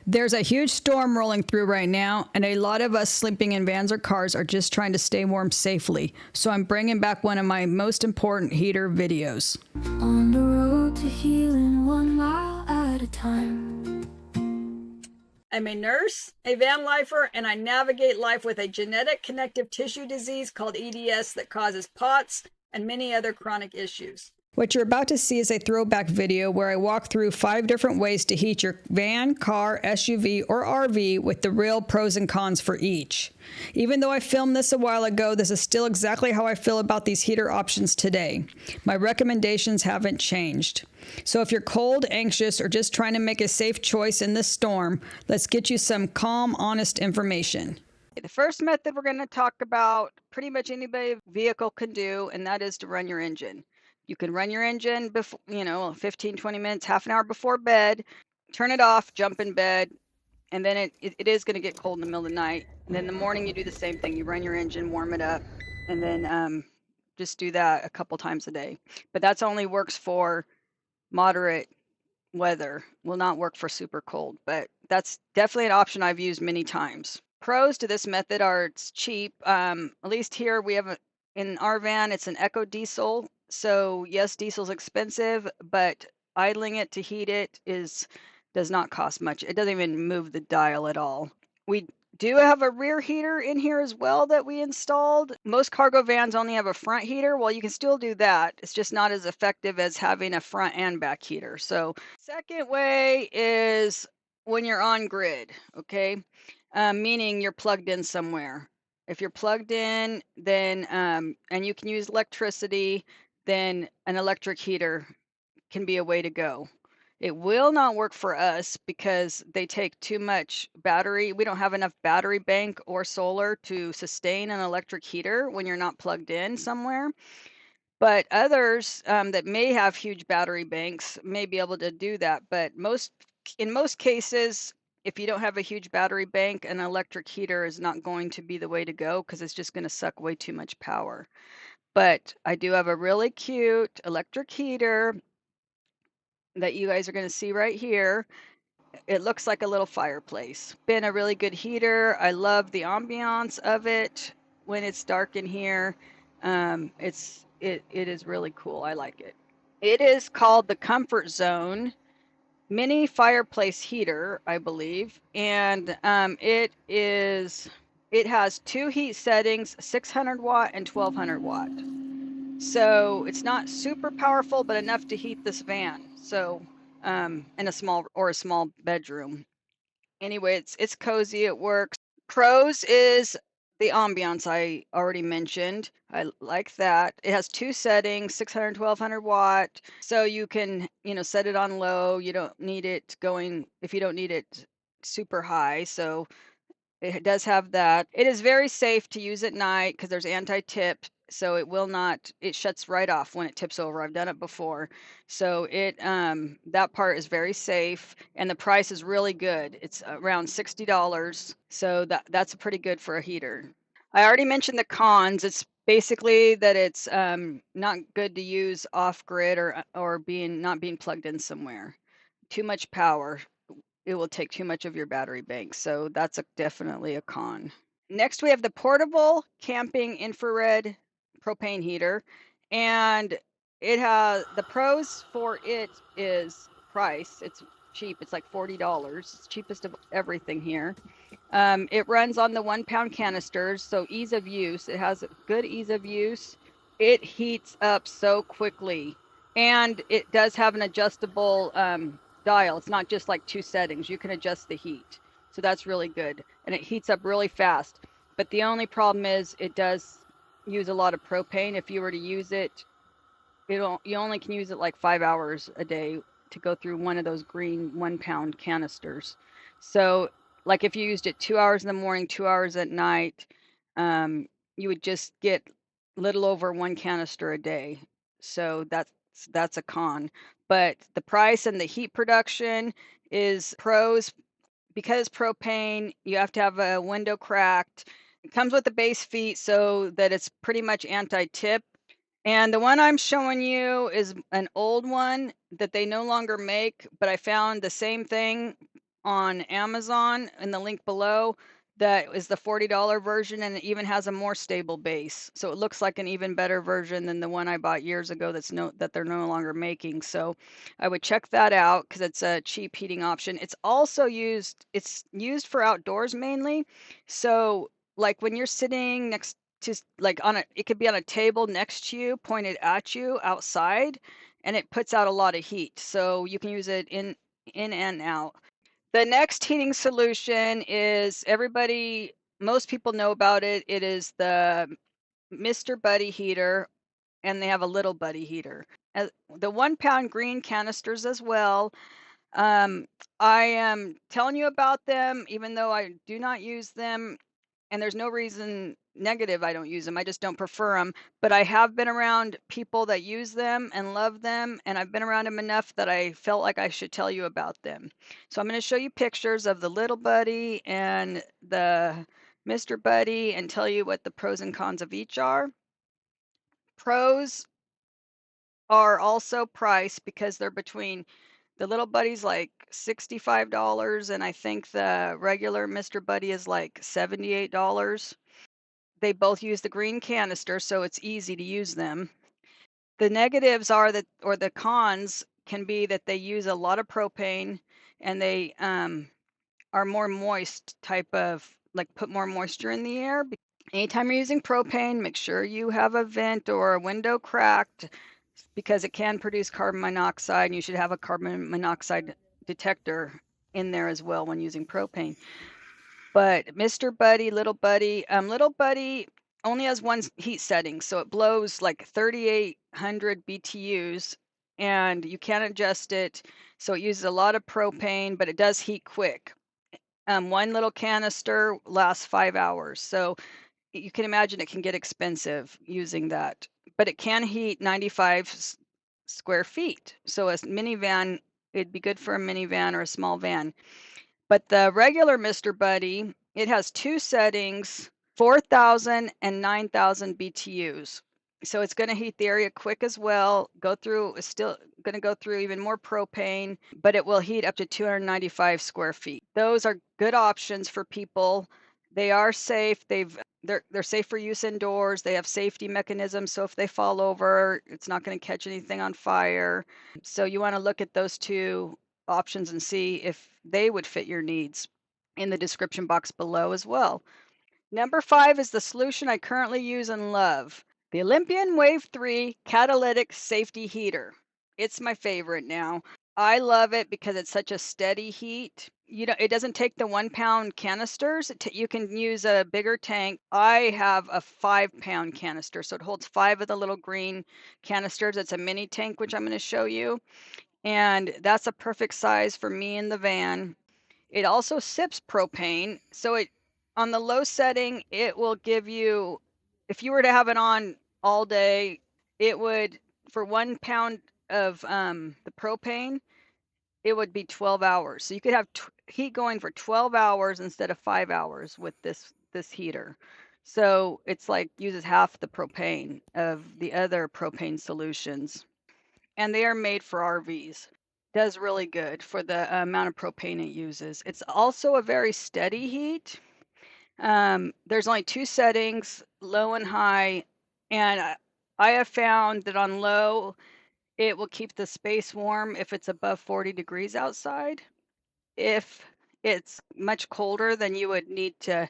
There's a huge storm rolling through right now, and a lot of us sleeping in vans or cars are just trying to stay warm safely. So I'm bringing back one of my most important heater videos. On the road to healing 1 mile at a time. I'm a nurse, a van lifer, and I navigate life with a genetic connective tissue disease called EDS that causes POTS and many other chronic issues. What you're about to see is a throwback video where I walk through 5 different ways to heat your van, car, SUV, or RV with the real pros and cons for each. Even though I filmed this a while ago, this is still exactly how I feel about these heater options today. My recommendations haven't changed. So if you're cold, anxious, or just trying to make a safe choice in this storm, let's get you some calm, honest information. The first method we're going to talk about, pretty much anybody vehicle can do, and that is to run your engine. You can run your engine before, 15, 20 minutes, half an hour before bed, turn it off, jump in bed, and then it is going to get cold in the middle of the night. And then in the morning, you do the same thing. You run your engine, warm it up, and then just do that a couple times a day. But that's only works for moderate weather. Will not work for super cold, but that's definitely an option I've used many times. Pros to this method are it's cheap. At least here we have in our van, it's an Eco Diesel. So yes, diesel's expensive, but idling it to heat it does not cost much. It doesn't even move the dial at all. We do have a rear heater in here as well that we installed. Most cargo vans only have a front heater. Well, you can still do that. It's just not as effective as having a front and back heater. So second way is when you're on grid, okay? Meaning you're plugged in somewhere. If you're plugged in, then and you can use electricity, then an electric heater can be a way to go. It will not work for us because they take too much battery. We don't have enough battery bank or solar to sustain an electric heater when you're not plugged in somewhere. But others that may have huge battery banks may be able to do that. But in most cases, if you don't have a huge battery bank, an electric heater is not going to be the way to go because it's just going to suck way too much power. But I do have a really cute electric heater that you guys are going to see right here. It looks like a little fireplace. Been a really good heater. I love the ambiance of it when it's dark in here. It is really cool. I like it. It is called the Comfort Zone mini fireplace heater, I believe, and it has 2 heat settings, 600 watt and 1200 watt. So it's not super powerful, but enough to heat this van. So in a small bedroom. Anyway, it's cozy. It works. Pros is the ambiance I already mentioned. I like that. It has 2 settings, 600, 1200 watt. So you can, set it on low. You don't need it going, if you don't need it super high. So it does have that. It is very safe to use at night because there's anti-tip. So it shuts right off when it tips over. I've done it before. So that part is very safe and the price is really good. It's around $60. So that's pretty good for a heater. I already mentioned the cons. It's basically that it's not good to use off grid or not being plugged in somewhere. Too much power. It will take too much of your battery bank. So that's definitely a con. Next, we have the portable camping infrared propane heater, and it has the pros for it is price. It's cheap. It's like $40. It's cheapest of everything here. It runs on the 1 pound canisters, so ease of use. It has good ease of use. It heats up so quickly, and it does have an adjustable dial. It's not just like 2 settings. You can adjust the heat. So that's really good. And it heats up really fast. But the only problem is it does use a lot of propane. If you were to use it, you only can use it like 5 hours a day to go through one of those green 1 pound canisters. So like if you used it 2 hours in the morning, 2 hours at night, you would just get little over 1 canister a day. So that's a con. But the price and the heat production is pros. Because propane, you have to have a window cracked. It comes with a base feet so that it's pretty much anti-tip. And the one I'm showing you is an old one that they no longer make, but I found the same thing on Amazon in the link below. That is the $40 version, and it even has a more stable base. So it looks like an even better version than the one I bought years ago that they're no longer making. So I would check that out because it's a cheap heating option. It's used for outdoors mainly. So like when you're sitting next to like it could be on a table next to you, pointed at you outside, and it puts out a lot of heat. So you can use it in and out. The next heating solution is most people know about it. It is the Mr. Buddy heater, and they have a little Buddy heater. The 1 pound green canisters as well. I am telling you about them, even though I do not use them, and there's no reason negative I don't use them. I just don't prefer them. But I have been around people that use them and love them, and I've been around them enough that I felt like I should tell you about them. So I'm going to show you pictures of the little Buddy and the Mr. Buddy and tell you what the pros and cons of each are. Pros are also price because they're between the little Buddy's like $65, and I think the regular Mr. Buddy is like $78. They both use the green canister, so it's easy to use them. The negatives are that, or the cons can be that they use a lot of propane, and they are more moist type of, like put more moisture in the air. Anytime you're using propane, make sure you have a vent or a window cracked because it can produce carbon monoxide, and you should have a carbon monoxide detector in there as well when using propane. But Mr. Buddy, Little Buddy only has one heat setting, so it blows like 3,800 BTUs, and you can adjust it. So it uses a lot of propane, but it does heat quick. One little canister lasts 5 hours, so you can imagine it can get expensive using that. But it can heat 95 square feet. So a minivan, it'd be good for a minivan or a small van. But the regular Mr. Buddy, it has two settings, 4,000 and 9,000 BTUs. So it's going to heat the area quick as well. It's still going to go through even more propane, but it will heat up to 295 square feet. Those are good options for people. They are safe. They're safe for use indoors. They have safety mechanisms, so if they fall over, it's not going to catch anything on fire. So you want to look at those two options and see if they would fit your needs in the description box below as well. Number 5 is the solution I currently use and love. The Olympian Wave 3 Catalytic Safety Heater. It's my favorite now. I love it because it's such a steady heat. It doesn't take the 1 pound canisters. You can use a bigger tank. I have a 5 pound canister, so it holds 5 of the little green canisters. It's a mini tank, which I'm going to show you. And that's a perfect size for me in the van. It also sips propane. So on the low setting, it will give you, if you were to have it on all day, it would, for 1 pound of the propane, it would be 12 hours. So you could have heat going for 12 hours instead of 5 hours with this heater. So it's like uses half the propane of the other propane solutions. And they are made for RVs. Does really good for the amount of propane it uses. It's also a very steady heat. There's only 2 settings, low and high, and I have found that on low, it will keep the space warm if it's above 40 degrees outside. If it's much colder, then you would need to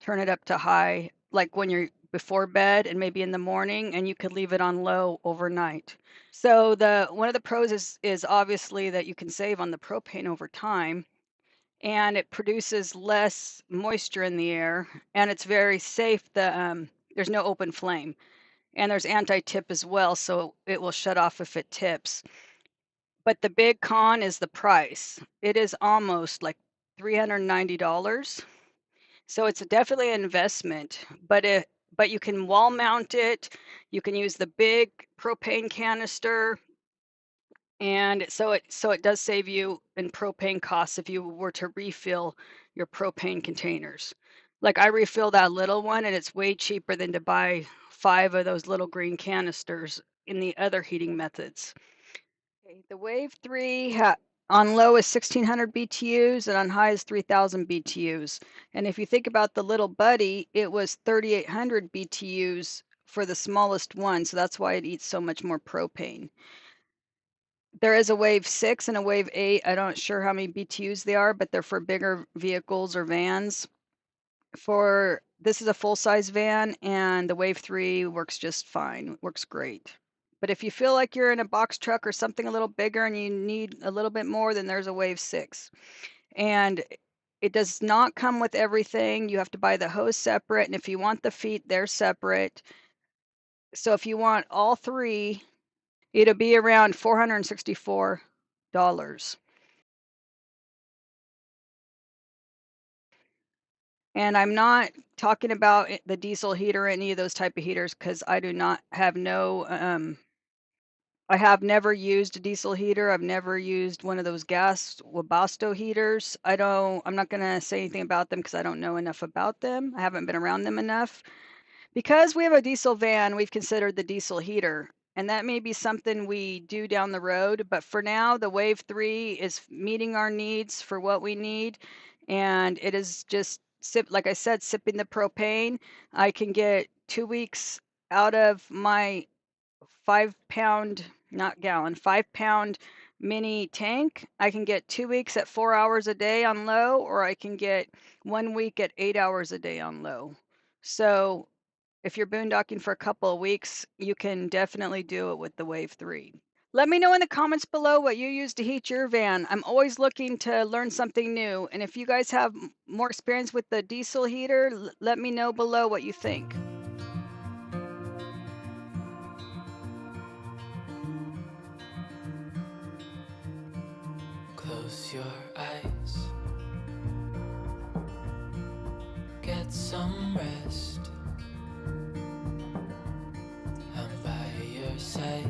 turn it up to high, like when you're before bed and maybe in the morning, and you could leave it on low overnight. So one of the pros is obviously that you can save on the propane over time, and it produces less moisture in the air, and it's very safe. There's no open flame, and there's anti-tip as well, so it will shut off if it tips. But the big con is the price. It is almost like $390. So it's definitely an investment, but you can wall mount it. You can use the big propane canister, and so it does save you in propane costs if you were to refill your propane containers. Like I refill that little one, and it's way cheaper than to buy 5 of those little green canisters in the other heating methods. Okay, the Wave 3 On low is 1600 BTUs and on high is 3000 BTUs. And if you think about the little Buddy, it was 3800 BTUs for the smallest one, so that's why it eats so much more propane. There is a Wave 6 and a Wave 8. I'm not sure how many BTUs they are, but they're for bigger vehicles or vans. This is a full-size van, and the Wave 3 works just fine. Works great. But if you feel like you're in a box truck or something a little bigger and you need a little bit more, then there's a Wave 6. And it does not come with everything. You have to buy the hose separate, and if you want the feet, they're separate. So if you want all three, it'll be around $464. And I'm not talking about the diesel heater or any of those type of heaters because I do not have I have never used a diesel heater. I've never used one of those gas Webasto heaters. I'm not going to say anything about them because I don't know enough about them. I haven't been around them enough. Because we have a diesel van, we've considered the diesel heater. And that may be something we do down the road. But for now, the Wave 3 is meeting our needs for what we need. And it is just, like I said, sipping the propane. I can get 2 weeks out of my 5-pound, not gallon, 5-pound mini tank. I can get 2 weeks at 4 hours a day on low, or I can get 1 week at 8 hours a day on low. So if you're boondocking for a couple of weeks, you can definitely do it with the Wave 3. Let me know in the comments below what you use to heat your van. I'm always looking to learn something new. And if you guys have more experience with the diesel heater, let me know below what you think. Close your eyes, get some rest. I'm by your side.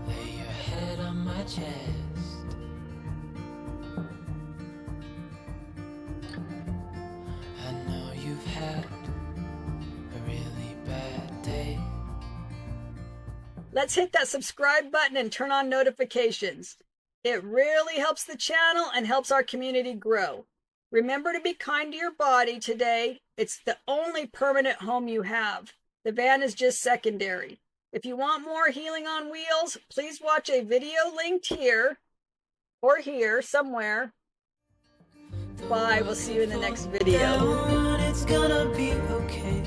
Lay your head on my chest. I know you've had a really bad day. Let's hit that subscribe button and turn on notifications. It really helps the channel and helps our community grow. Remember to be kind to your body today. It's the only permanent home you have. The van is just secondary. If you want more healing on wheels, please watch a video linked here or here somewhere. Bye. We'll see you in the next video. It's gonna be okay.